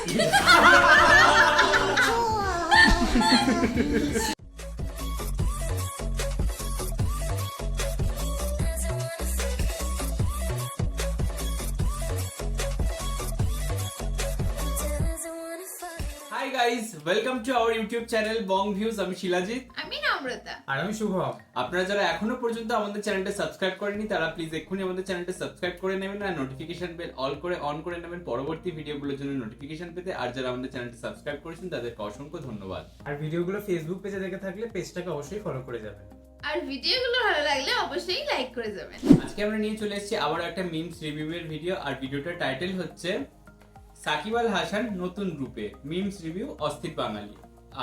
Hi guys, welcome to our YouTube channel Bong Views. আমি শিলাজিৎ, আমি নম্রতা, আর আমি শুভ। আপনারা যারা এখনো পর্যন্ত আমাদের চ্যানেলটা সাবস্ক্রাইব করেননি তারা প্লিজ এক্ষুনি আমাদের চ্যানেলটা সাবস্ক্রাইব করে নেবেন আর নোটিফিকেশন বেল অন করে নেবেন পরবর্তী ভিডিওগুলোর জন্য নোটিফিকেশন পেতে। আর যারা আমাদের চ্যানেলটা সাবস্ক্রাইব করেছেন তাদেরকে অসংখ্য ধন্যবাদ। আর ভিডিওগুলো ফেসবুক পেজে দেখে থাকলে পেজটাকে অবশ্যই ফলো করে যাবেন। আর ভিডিওগুলো ভালো লাগলে অবশ্যই লাইক করে যাবেন। আজকে আমরা নিয়ে চলে এসেছি আবার একটা মিমস রিভিউয়ের ভিডিও, আর ভিডিওটার টাইটেল হচ্ছে সাকিব আল হাসান নতুন রূপে মিমস রিভিউ অস্থির বাঙালি,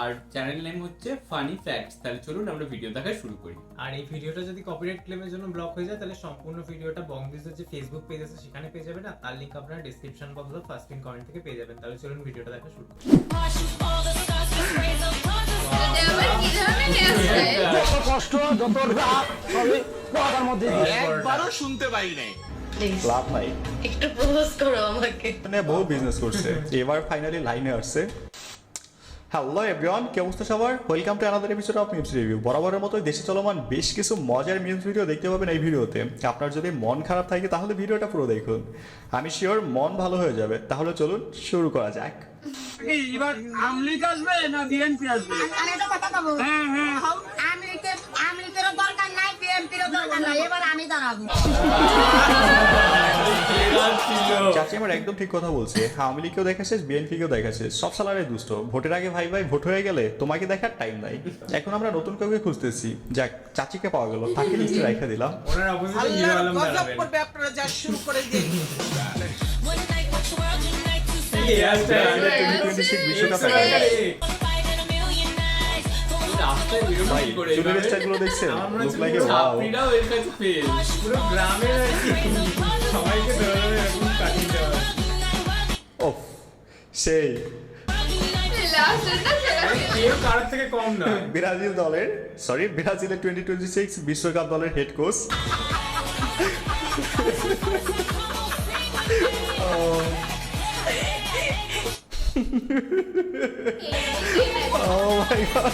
আর চ্যানেল নেম হচ্ছে ফানি ফ্যাক্টস। তাহলে চলুন আমরা ভিডিও দেখা শুরু করি। আর এই ভিডিওটা যদি কপিরাইট ক্লেমের জন্য ব্লক হয়ে যায় তাহলে সম্পূর্ণ ভিডিওটা বং ভিউজের যে ফেসবুক পেজ আছে সেখানে পেয়ে যাবেন, আর তার লিংক আপনারা ডেসক্রিপশন বক্স বা ফার্স্ট পিন কমেন্ট থেকে পেয়ে যাবেন। তাহলে চলুন ভিডিওটা দেখা শুরু করি। এটা আবার কি ধরনের আসছে? যত কষ্ট যত রাত সবই পড়ার মধ্যে একবারও শুনতে পাই নাই। লাভ নাই, একটু প্রপোজ করো আমাকে। মানে বহু বিজনেস করছে, এবার ফাইনালি লাইনে আসছে। হ্যালো এভরিওয়ান, কি অবস্থা সবার? Welcome to another episode of memes review. বরাবরের মতো দেশে চলমান বেশ কিছু মজার মিমস ভিডিও দেখতে পাবেন এই ভিডিওতে। আপনার যদি মন খারাপ থাকে তাহলে ভিডিওটা পুরো দেখুন, আমি শিওর মন ভালো হয়ে যাবে। তাহলে চলুন শুরু করা যাক। এবার আমলিক আসবে না বিএনপি আসবে? আমি একটা কথা বলবো। হ্যাঁ আমেরিকার দরকার নাই, বিএনপির দরকার নাই, এবার আমি দাঁড়াবো। চাচি আমার একদম ঠিক কথা বলছে। আওয়ামী লীগকেও দেখা শেষ, বিএনপিকেও দেখা শেষ, সব সালারে দুষ্ট। ভোটের আগে ভাই ভাই ভোট হয়ে গেলে তোমাকে দেখার টাইম নাই। এখন আমরা নতুন কাউকে খুঁজতেছি। যাক, চাচিকে পাওয়া গেল, তাকে লিস্টে রেখে দিলাম। ওনার অপোজিটে হিরো আলম দাঁড়াবেন। আপনারা যা শুরু করে দিন। এই হেয়ারস্টাইল 2026 বিশ্বকাপ ভাই, চুলের স্টাইলগুলো দেখছেন? Look like a wow. আপনিরাও এর কাছে ফেল। পুরো গ্রামের আর কি সবাইকে ধরে এরকম কাটিং দেওয়া। ওফ, সেই লাস্টটা সেরা। কেউ কারোর থেকে কম না। ব্রাজিলের 2026 বিশ্বকাপ দলের head coach. Oh my God.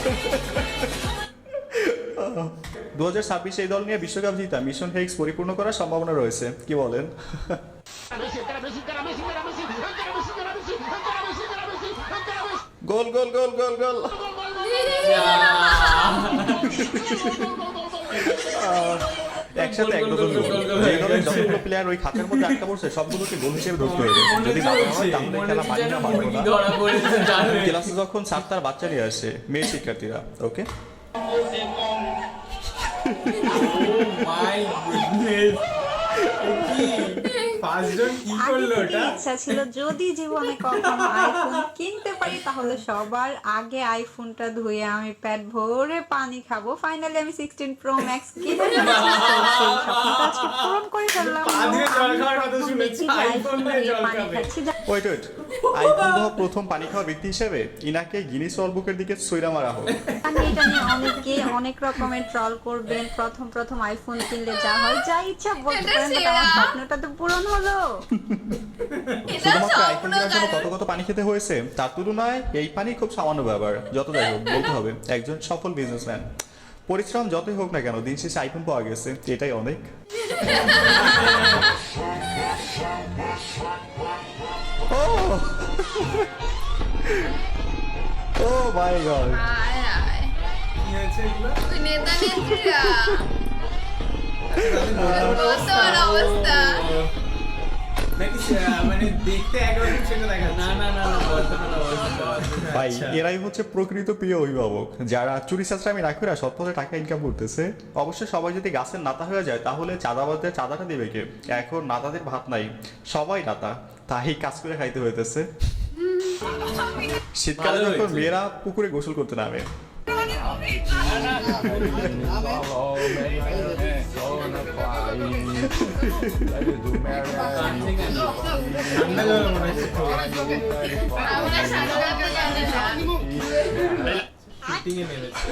2026 এই দল নিয়ে বিশ্বকাপ জিতা মিশন হেক্স পরিপূর্ণ করার সম্ভাবনা রয়েছে, কি বলেন? গোল গোল গোল গোল গোল। একসাথে এক ডজন গোল। যে দলের যতগুলো প্লেয়ার ওই খাঁচার মধ্যে আটকা পড়ছে সবগুলোকে গোল হিসেবে ধরতে হবে। যদি না হয় তাহলে খেলা মানি না, মানবো না। ধরা পড়েছে জানেন। ক্লাসে যখন স্যার তার বাচ্চা নিয়ে আসে, মেয়ে শিক্ষার্থীরা, ওকে মাই গুডনেস, পাঁচজন কি করলো আগে ওটা? থেকেই ইচ্ছা ছিল যদি জীবনে কখনো আইফোন কিনতে পারি তাহলে সবার আগে আইফোনটা ধুয়ে আমি পেট ভরে পানি খাবো। ফাইনালি আমি 16 প্রো ম্যাক্স কিনে ফেলেছি। সেই স্বপ্নটা আজকে পূরণ করে ফেললাম। পা ধুয়ে জল খাওয়ার কথা প্রথম শুনেছি, ব্যক্তি যে আইফোন দিয়ে দিয়ে জল পানি খাবে। খাচ্ছি। ওয়েট আইফোন ধোয়া প্রথম পানি খাওয়া ব্যক্তি হিসেবে ইনাকে গিনিস ওয়ার্ল্ড বুকের দিকে সইরা মারা হোক। জানি এটা নিয়ে অনেকে অনেক রকমের ট্রল করবেন। প্রথম আইফোন কিনলে যা হয়, যা ইচ্ছা বলতে পারেন, but আমার স্বপ্নটা তো পূরণ হলো। শুধুমাত্র আইফোন কেনার জন্য কত কত পানি খেতে হয়েছে তার তুলনায় এই পানি খুব সামান্য ব্যাপার। যত যাই হোক বলতে হবে একজন সফল বিজনেসম্যান। পরিশ্রম যতই হোক না কেন দিন শেষে আইফোন পাওয়া গেছে, এটাই অনেক। ও মাই গড, আয় আয়। কি হয়েছে এগুলো? তুই নেতা নেত্রীরা। তোর অবস্থা। নাকি মানে দেখতে একরকম সেটা দেখা না না না না, বর্তমান অবস্থা। ভাই আচ্ছা। এরাই হচ্ছে প্রকৃত প্রিয় অভিভাবক, যারা চুরি চাচরামি না করে সৎ পথে টাকা ইনকাম করতেছে। অবশ্যই সবাই যদি গাছের নাতা হয়ে যায় তাহলে চাঁদাবাজদের চাঁদাটা দেবে কে? এখন নাতাদের ভাত নাই, সবাই নাতা, তাই কাজ করে খাইতে হইতেছে। শীতকালে ভালো যখন হয়েছে। মেয়েরা পুকুরে গোসল করতে নামে, ঠান্ডা জল মনে হচ্ছে। আমরা সারা রাত জানি না। শুটিংয়ে নেমেছে।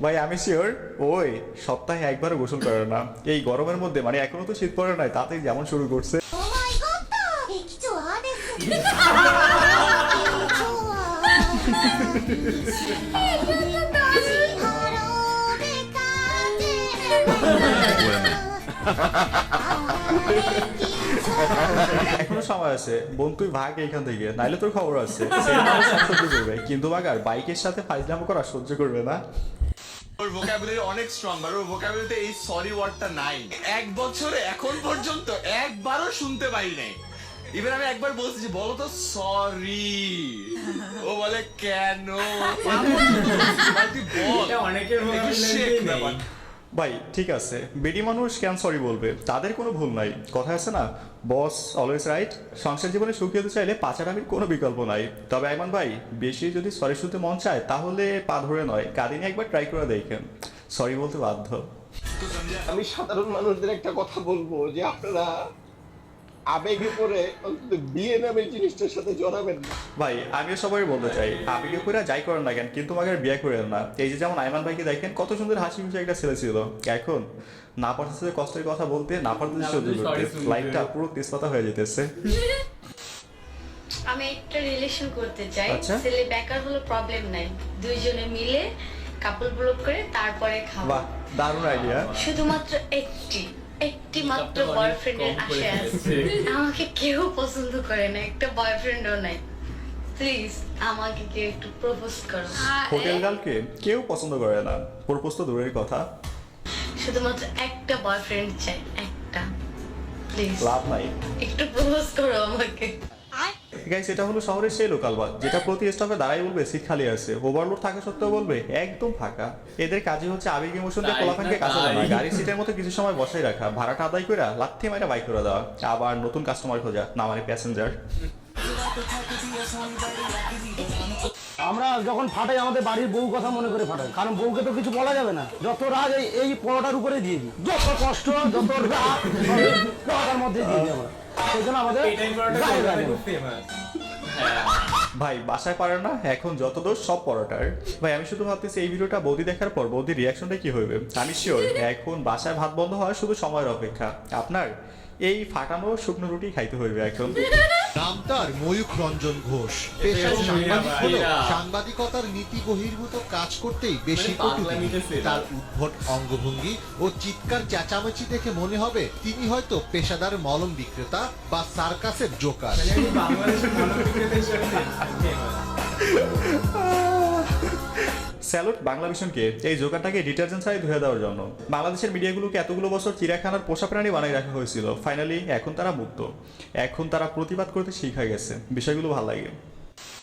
ভাই আমি শিওর ওই সপ্তাহে একবারও গোসল করে না এই গরমের মধ্যে। মানে এখনো তো শীত পড়ে নাই, তাতেই যেমন শুরু করছে। ও মাই গড, কিছু আদেশ এখনো সময় আছে, বোন তুই ভাগ এখান থেকে, নাইলে তোর খবর আছে। ছেলে মানুষ সব সহ্য করবে, কিন্তু বাগার বাইকের সাথে ফাইজলামো করা সহ্য করবে না। ওর ভোকাবুলারি অনেক স্ট্রং, আর ওর ভোকাবুলারিতে এই সরি ওয়ার্ডটা নাই। 1 বছরে এখন পর্যন্ত একবারও শুনতে পাই নাই। ইভেন আমি একবার বলছি যে বলো তো সরি, ও বলে কেন। তুই বল, এটা অনেকের একটু শেখ ব্যাপার। ভাই ঠিক আছে, বেডি মানুষ কেন সরি বলবে, তাদের কোনো ভুল নাই। কথা আছে না, বস অলওয়েজ রাইট। সংসার জীবনে সুখী হতে চাইলে পাচারামির কোনো বিকল্প নাই। তবে আইমান ভাই, বেশি যদি সরি শুনতে মন চায় তাহলে পা ধরে নয়, কাঁদিনে একবার ট্রাই করে দেখেন, সরি বলতে বাধ্য। আমি সাধারণ মানুষদের একটা কথা বলবো যে আপনারা আবেগে পড়ে অন্তত বিয়ে নামের জিনিসটার সাথে জড়াবেন না। ভাই আমিও সবাই বলতে চাই, আবেগে করে যাই করেন না কেন, কিন্তু আমাকে বিয়ে করেন না। এই যে যেমন আইমান ভাইকে দেখেন, কত সুন্দর হাসি খুশি একটা ছেলে ছিল, এখন না পারতেছে কষ্টের কথা বলতে, না পারতেছে সহ্য করতে, লাইফটা পুরো তেজপাতা হয়ে যেতেছে। আমি একটা রিলেশন করতে চাই, আচ্ছা। ছেলে বেকার হলো প্রবলেম নাই, দুইজনে মিলে কাপল ব্লক করে তারপরে খাবো। বাহ, দারুণ আইডিয়া। শুধুমাত্র একটি মাত্র বয়ফ্রেন্ডের আশায় আছে। আমাকে কেউ পছন্দ করে না, একটা বয়ফ্রেন্ডও নাই। প্লিজ আমাকে কেউ একটু প্রপোজ করো। হোটেল গার্লকে কেউ পছন্দ করে না, প্রপোজ তো দূরের কথা। শুধুমাত্র একটা বয়ফ্রেন্ড চাই, একটা। প্লিজ লাভ নাই। একটু প্রপোজ করো আমাকে। গাইস, এটা হলো শহরের সেই লোকাল বাস, যেটা প্রতি স্টপে দাঁড়াই বলবে সিট খালি আছে, ওভারলোড থাকা সত্ত্বেও বলবে একদম ফাঁকা। এদের কাজই হচ্ছে আবেগ ইমোশন দিয়ে পোলাপানকে কাছে আনা, গাড়ির সিটের মতো কিছু সময় বসাই রাখা, ভাড়াটা আদায় করে লাথি মাইরা বাইক করে দেওয়া, আবার নতুন কাস্টমার খোঁজা, না মানে প্যাসেঞ্জার। আমরা যখন ফাটাই আমাদের বাড়ির বউ কথা মনে করে ফাটাই, কারণ বউকে তো কিছু বলা যাবে না। যত রাগ এই পরোটার উপরে দিয়ে দিই, যত কষ্ট যত রাগ পরোটার মধ্যে দিয়ে দিই আমরা। সেই জন্য আমাদের গায়ে লাগে না। ফেমাস। ভাই বাসায় পারে না, এখন যত দোষ সব পরোটার। ভাই আমি শুধু ভাবতেছি এই ভিডিওটা বৌদি দেখার পর বৌদির রিয়াকশনটা কি হবে। আমি শিওর এখন বাসায় ভাত বন্ধ হয় শুধু সময়ের অপেক্ষা, আপনার এই ফাটানো শুকনো রুটি খাইতে হইবে এখন। নাম তার ময়ূখ রঞ্জন ঘোষ, পেশায় সাংবাদিক হলেও সাংবাদিকতার নীতি বহির্ভূত কাজ করতেই বেশি পটু তিনি। তার উদ্ভট অঙ্গভঙ্গি ও চিৎকার চেঁচামেচি দেখে মনে হবে তিনি হয়তো পেশাদার মলম বিক্রেতা বা সার্কাসের জোকার। বাংলাদেশের মনোবিজ্ঞতা হিসেবে স্যালুট বাংলা ভিশনকে, এই জোকারটাকে ডিটারজেন্ট ছাড়াই ধুয়ে দেওয়ার জন্য। বাংলাদেশের মিডিয়াগুলোকে এতগুলো বছর চিড়িয়াখানার পোষা প্রাণী বানাই রাখা হয়েছিল, ফাইনালি এখন তারা মুক্ত, এখন তারা প্রতিবাদ করতে শিখা গেছে, বিষয়গুলো ভালো লাগে।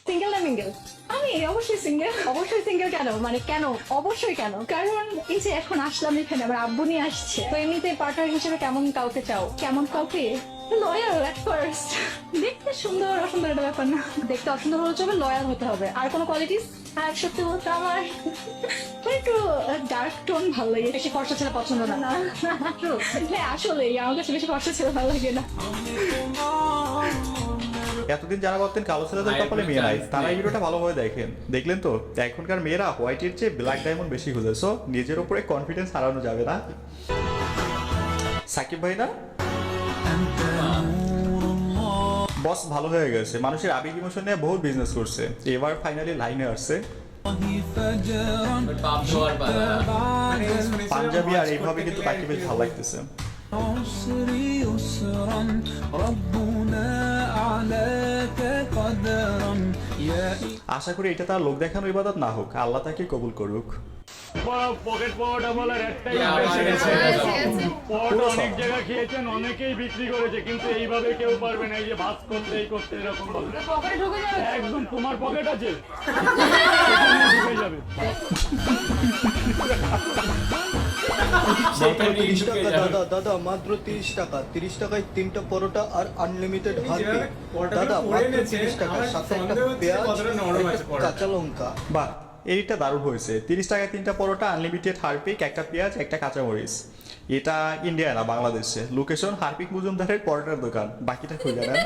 সিঙ্গেল না মিঙ্গেল? আমি অবশ্যই সিঙ্গেল। অবশ্যই সিঙ্গেল কেন? মানে কেন অবশ্যই কেন? কারণ এই যে এখন আসলাম এখানে, আমার আব্বু নিয়ে আসছে, তো এমনিতে পার্টনার হিসেবে কেমন কাউকে চাও? কেমন কাউকে? Loyal at first. দেখতে সুন্দর অসুন্দর এটা ব্যাপার না, দেখতে অসুন্দর হলে চলবে, লয়াল হতে হবে। আর কোনো কোয়ালিটিস? আর সত্যি বলতে আমার একটু ডার্ক টোন ভালো লাগে, বেশি ফর্সা ছেলে পছন্দ না। হ্যাঁ আসলেই আমার কাছে বেশি ফর্সা ছেলে ভালো লাগে না। এতদিন যারা ভাবতেন কালো ছেলেদের কপালে মেয়ে নাই, তারা এই ভিডিওটা ভালোভাবে দেখেন, দেখলেন তো এখনকার মেয়েরা হোয়াইটের চেয়ে ব্ল্যাক ডায়মন্ড বেশি খুঁজে, সো নিজের উপরে কনফিডেন্স হারানো যাবে না। সাকিব ভাই না বস ভালো হয়ে গেছে, মানুষের আবেগ ইমোশন নিয়ে বহুত বিজনেস করছে, এবার ফাইনালি লাইনে আসছে। পাঞ্জাবি আর এইভাবে কিন্তু তাকে বেশ ভালো লাগতেছে। আশা করি এটা তার লোক দেখানো ইবাদত না হোক, আল্লাহ তাকে কবুল করুক। পকেট পরোটা বলার একটাই পুরো অনেক জায়গা খেয়েছেন, অনেকেই বিক্রি করেছে, কিন্তু এইভাবে কেউ পারবে না। এই যে ভাত করতে এই করতে এরকম একদম তোমার পকেট আছে ঢুকে যাবে। মাত্র 30 টাকা দাদা মাত্র 30 টাকা, 30 টাকায় 3টা পরোটা আর আনলিমিটেড ভাত। দাদা মাত্র 30 টাকা, সাথে একটা পেঁয়াজ, কাঁচা লঙ্কা। বাহ, এইটা দারুণ হয়েছে, 30 টাকায় 3টা পরোটা, আনলিমিটেড হারপিক, একটা পেঁয়াজ, একটা কাঁচামরিচ। এটা ইন্ডিয়া না বাংলাদেশে, লোকেশন হারপিক মজুমদারের পরোটার দোকান, বাকিটা খুঁজে নেন।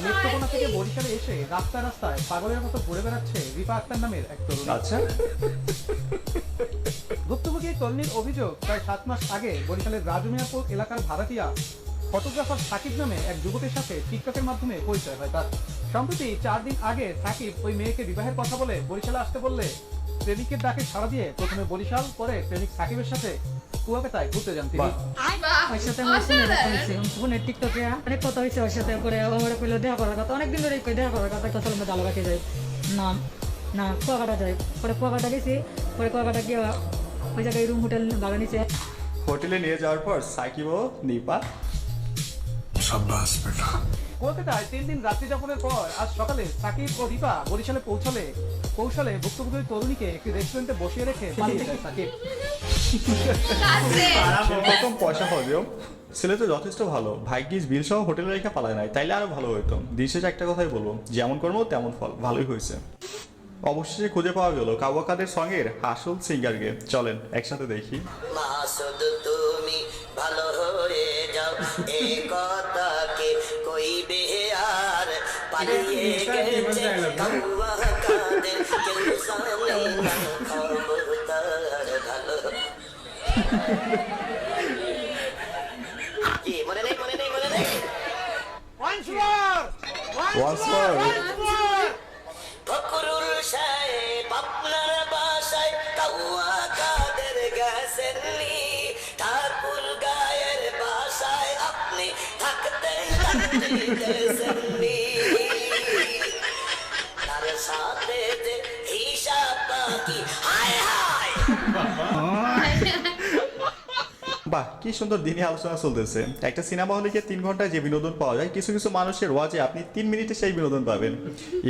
নেত্রকোনা থেকে বরিশালে এসে রাস্তায় রাস্তায় পাগলের মতো ঘুরে বেড়াচ্ছে রিফা আক্তার নামের এক তরুণ। আচ্ছা, ভুক্তভোগী তরুণীর অভিযোগ, প্রায় 7 মাস আগে বরিশালের রাজুমিয়াপুর এলাকার ভাড়াটিয়া ফটোগ্রাফার সাকিব নামে এক যুবকের সাথে টিকটকের মাধ্যমে পরিচয় হয় তার। সম্প্রতি 4 দিন আগে সাকিব ওই মেয়েকে বিবাহের কথা বলে বরিশালে আসতে বললে প্রেমিকের ডাকে সাড়া দিয়ে প্রথমে বরিশাল, পরে প্রেমিক সাকিবের সাথে কুয়াকাটায় ঘুরতে যান তিনি। ওর সাথে আমার ফোনের টিকটকে অনেক কথা হয়েছে ওর সাথে, করে আমার কইলো দেখা করার কথা, অনেকদিন ধরে কই দেখা করার কথা, কথা আমরা জালাবাকে যাই না না কুয়াকাটা যাই, পরে কুয়াকাটা গেছি, পরে কুয়াকাটা গিয়ে ওই জায়গায় রুম হোটেল ভাড়া নিছে। হোটেলে নিয়ে যাওয়ার পর সাকিব ও নিপা কলকাতায় 3 দিন রাত্রি যাপনের পর আজ সকালে সাকিব ও দীপা বরিশালে পৌঁছলে কৌশলে ভুক্তভোগী তরুণীকে একটি রেস্টুরেন্টে বসিয়ে রেখে পালিয়ে যায় সাকিব। প্রথম পয়সা হলেও ছেলে তো যথেষ্ট ভালো, ভাগ্যিস বিল সহ হোটেলে রেখে পালায় নাই, তাইলে আরো ভালো হইতো। দিন শেষে একটা কথাই বলবো, যেমন কর্ম তেমন ফল, ভালোই হয়েছে। অবশেষে খুঁজে পাওয়া গেল কাওয়া কাদের সঙ্গের আসল সিঙ্গারকে। চলেন একসাথে দেখি। মাসুদ তুমি ভালো হয়ে যাও, এই কথাকে কইবে আর পালিয়ে গেছে কাওয়া কাদের, কেউ জানে না খবর তার ভালো। কি মনে নেই? Once more. ফকরুল সাহেব আপনার বাসায় কাওয়া কাদের গেছেননি, ঠাকুর গায়ের বাসায় আপনি থাকতেন তার সাথে যে হিসাব বাকি, হায় হায়। বাহ, কি সুন্দর দিনে আলোচনা চলতেছে। একটা সিনেমা হলে গিয়ে 3 ঘন্টায় যে বিনোদন পাওয়া যায়, কিছু কিছু মানুষের ওয়াজে আপনি 3 মিনিটে সেই বিনোদন পাবেন।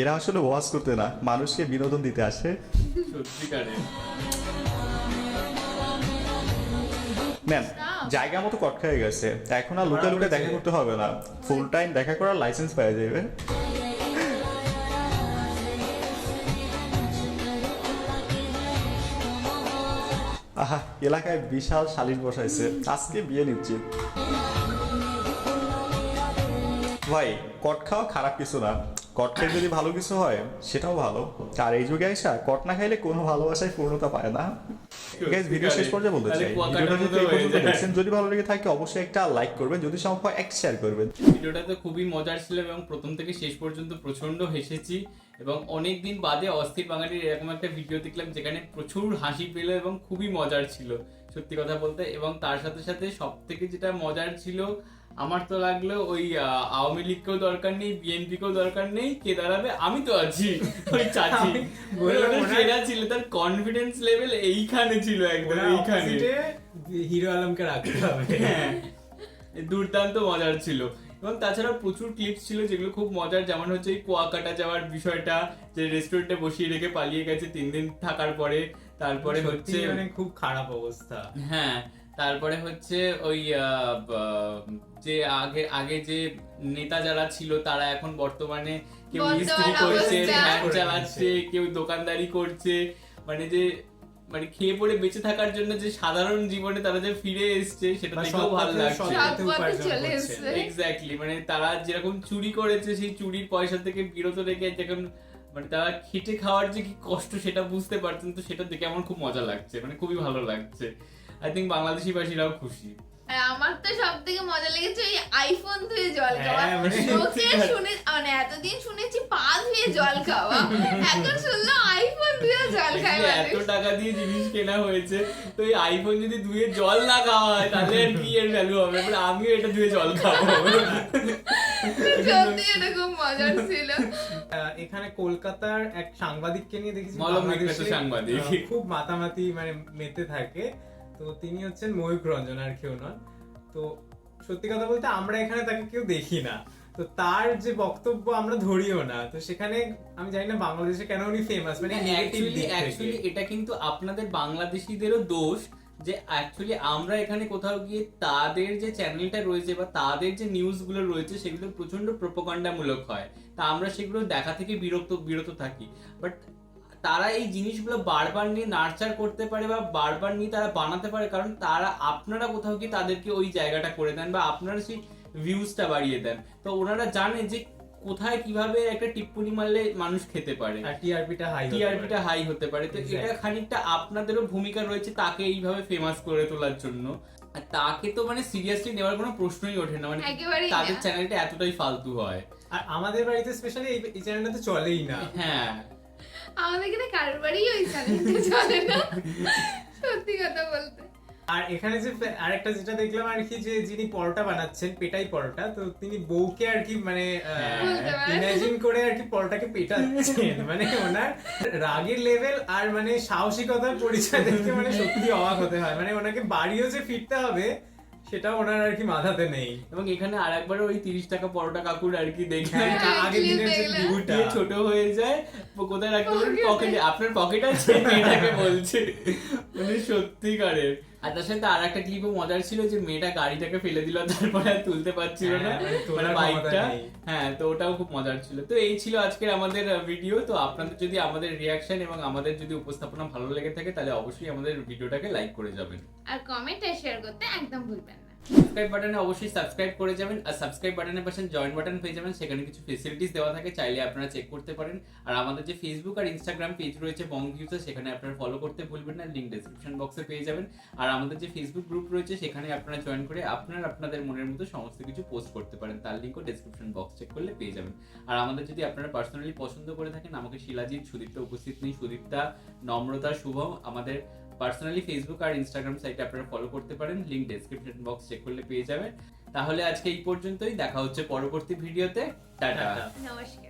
এরা আসলে ওয়াজ করতে না, মানুষকে বিনোদন দিতে আসে। ম্যাম, জায়গা মতো কট খেয়ে গেছে, এখন আর লুকে লুকে দেখা করতে হবে না, ফুল টাইম দেখা করার লাইসেন্স পাওয়া যাবে। আহা, এলাকায় বিশাল শালিশ বসাইছে, আজকে বিয়ে নিচ্ছি। ভাই, কট খাওয়া খারাপ কিছু না, কট খেয়ে যদি ভালো কিছু হয় সেটাও ভালো। আর এই যুগে আইসা কট না খাইলে কোনো ভালোবাসায় পূর্ণতা পায় না। গাইস, ভিডিও শেষ পর্যন্ত বলতে চাই, ভিডিওটা যদি এই পর্যন্ত দেখছেন, যদি ভালো লেগে থাকে অবশ্যই একটা লাইক করবেন, যদি সম্ভব একটা শেয়ার করবেন। ভিডিওটা তো খুবই মজার ছিল এবং প্রথম থেকে শেষ পর্যন্ত প্রচন্ড হেসেছি এবং অনেকদিন বাদে অস্থির বাঙালির এরকম একটা ভিডিও দেখলাম যেখানে প্রচুর হাসি পেল এবং খুবই মজার ছিল সত্যি কথা বলতে। এবং তার সাথে সাথে সব থেকে যেটা মজার ছিল আমার তো লাগলো, ওই আওয়ামী লীগকেও দরকার নেই, বিএনপিকেও দরকার নেই, কে দাঁড়াবে, আমি তো আছি, ওই চাচি সেটা ছিল, তার কনফিডেন্স লেভেল এইখানে ছিল, একদম এইখানে হিরো আলমকে রাখতে হবে। হ্যাঁ, দুর্দান্ত মজার ছিল। এবং তাছাড়া প্রচুর ক্লিপস ছিল যেগুলো খুব মজার, যেমন হচ্ছে এই কুয়াকাটা যাওয়ার বিষয়টা, যে রেস্টুরেন্টে বসিয়ে রেখে পালিয়ে গেছে 3 দিন থাকার পরে। তারপরে হচ্ছে মানে খুব খারাপ অবস্থা। হ্যাঁ, তারপরে হচ্ছে ওই যে আগে যে নেতা যারা ছিল তারা এখন বর্তমানে কেউ মিস্ত্রি করছে, ভ্যান চালাচ্ছে, কেউ দোকানদারি করছে, মানে যে মানে খেয়ে পড়ে বেঁচে থাকার জন্য যে সাধারণ জীবনে তারা যে ফিরে এসছে সেটা দেখেও ভালো লাগছে। এক্স্যাক্টলি, মানে তারা যেরকম চুরি করেছে সেই চুরির পয়সা থেকে বিরত রেখে যখন মানে তারা খেটে খাওয়ার যে কি কষ্ট সেটা বুঝতে পারছেন, তো সেটা দেখে আমার খুব মজা লাগছে, মানে খুবই ভালো লাগছে। আই থিঙ্ক বাংলাদেশি বাসীরাও খুশি। আমার তো সব থেকে মজা লেগেছে ওই আইফোন ধুয়ে জল খাওয়া। লোকে শুনে মানে এতদিন শুনেছি পা ধুয়ে জল খাওয়া, এখন শুনলাম আইফোন ধুয়ে জল খায়। এত টাকা দিয়ে জিনিস কেনা হয়েছে, তো এই আইফোন যদি ধুয়ে জল না খাওয়া হয় তাহলে আর কি এর ভ্যালু হবে? মানে আমিও এটা ধুয়ে জল খাবো। সত্যি এটা খুব মজার ছিল। এখানে কলকাতার এক সাংবাদিককে নিয়ে দেখেছি, সাংবাদিক খুব মাতামাতি মানে মেতে থাকে। তো তিনি হচ্ছেন ময়ূখ রঞ্জন, আর কেউ নন। তো সত্যি কথা বলতে আমরা এখানে তাকে কেউ দেখি না, তো তার যে বক্তব্য আমরা ধরিও না। তো সেখানে আমি জানি না বাংলাদেশে কেন উনি ফেমাস, মানে অ্যাকচুয়ালি এটা কিন্তু আপনাদের বাংলাদেশিদেরও দোষ যে অ্যাকচুয়ালি আমরা এখানে কোথাও গিয়ে তাদের যে চ্যানেলটা রয়েছে বা তাদের যে নিউজগুলো রয়েছে সেগুলো প্রচন্ড প্রোপাগান্ডামূলক হয়, তা আমরা সেগুলো দেখা থেকে বিরত থাকি। বাট তারা এই জিনিসগুলো বারবার নিয়ে নার্চার করতে পারে বা বারবার নিয়ে তারা বানাতে পারে, কারণ তারা আপনারা কোথাও গিয়ে তাদেরকে ওই জায়গাটা করে দেন বা আপনারা সেই ভিউজটা বাড়িয়ে দেন। তো ওনারা জানে যে কোথায় কিভাবে একটা টিপ্পনি মারলে মানুষ খেতে পারে, টিআরপিটা হাই হতে পারে। তো এটা খানিকটা আপনাদেরও ভূমিকা রয়েছে তাকে এইভাবে ফেমাস করে তোলার জন্য। আর তাকে তো মানে সিরিয়াসলি নেওয়ার কোনো প্রশ্নই ওঠে না, মানে একেবারেই তাদের না। চ্যানেলটা এতটাই ফালতু হয়। আর আমাদের বাড়িতে স্পেশালি এই চ্যানেলটা তো চলেই না। হ্যাঁ আমাদের কিন্তু কারোর বাড়ি ওই চ্যানেলটা চলে না, সত্যি কথা বলতে। আর এখানে যে আরেকটা যেটা দেখলাম আর কি, যে যিনি পরোটা বানাচ্ছেন, পেটাই পরোটা, তো তিনি বউকে আর কি মানে বলতে পারেন। ইমাজিন করে আর কি পরোটাকে পেটাচ্ছেন। মানে ওনার রাগের লেভেল আর মানে সাহসিকতার পরিচয় দেখে মানে সত্যি অবাক হতে হয়। মানে ওনাকে বাড়িও যে ফিরতে হবে সেটা ওনার আর কি মাথাতে নেই। এবং এখানে আর একবার ওই 30 টাকা পরোটা কাকুর আর কি দেখলাম হ্যাঁ, আগের দিনের যে দেখলাম। ভিউটা গুটিয়ে ছোট হয়ে যায়, কোথায় রাখতে পারেন পকেটে, আপনার পকেট আছে এটাকে বলছে, মানে সত্যিকারের। আর তার সাথে আর একটা ক্লিপও মজার ছিল, যে মেয়েটা গাড়িটাকে ফেলে দিল, তারপরে আর তুলতে পারছিল না, হ্যাঁ, মানে তোলার মানে বাইকটা। ক্ষমতা নেই। হ্যাঁ, তো ওটাও খুব মজার ছিল। তো এই ছিল আজকের আমাদের ভিডিও। তো আপনাদের যদি আমাদের রিয়াকশন এবং আমাদের যদি উপস্থাপনা ভালো লেগে থাকে, তাহলে অবশ্যই আমাদের ভিডিওটাকে লাইক করে যাবেন, আর কমেন্ট আর শেয়ার করতে একদম ভুলবেন না। সাবস্ক্রাইব বাটনে অবশ্যই সাবস্ক্রাইব করে যাবেন, আর সাবস্ক্রাইব বাটনের পাশে জয়েন বাটন পেয়ে যাবেন, সেখানে কিছু ফেসিলিটিস দেওয়া থাকে, চাইলে আপনারা চেক করতে পারেন। আর আমাদের যে ফেসবুক আর ইনস্টাগ্রাম পেজ রয়েছে বং ভিউতে, সেখানে আপনারা ফলো করতে ভুলবেন না, লিংক ডেসক্রিপশন বক্সে পেয়ে যাবেন। আর আমাদের যে ফেসবুক গ্রুপ রয়েছে, সেখানে আপনারা জয়েন করে আপনাদের মনের মতো সমস্ত কিছু পোস্ট করতে পারেন, তার লিংকও ডেসক্রিপশন বক্স চেক করলে পেয়ে যাবেন। আর আমাদের যদি আপনারা পার্সোনালি পছন্দ করে থাকেন, আমাকে শিলাজিৎ, সুদীপ্তা উপস্থিত নেই, সুদীপ্তা, নম্রতা, শুভম, আমাদের পার্সোনালি ফেসবুক আর ইনস্টাগ্রাম সাইটে আপনারা ফলো করতে পারেন, লিংক ডেসক্রিপশন বক্স চেক করলে পেয়ে যাবেন। তাহলে আজকে এই পর্যন্তই, দেখা হচ্ছে পরবর্তী ভিডিওতে। টাটা। নমস্কার।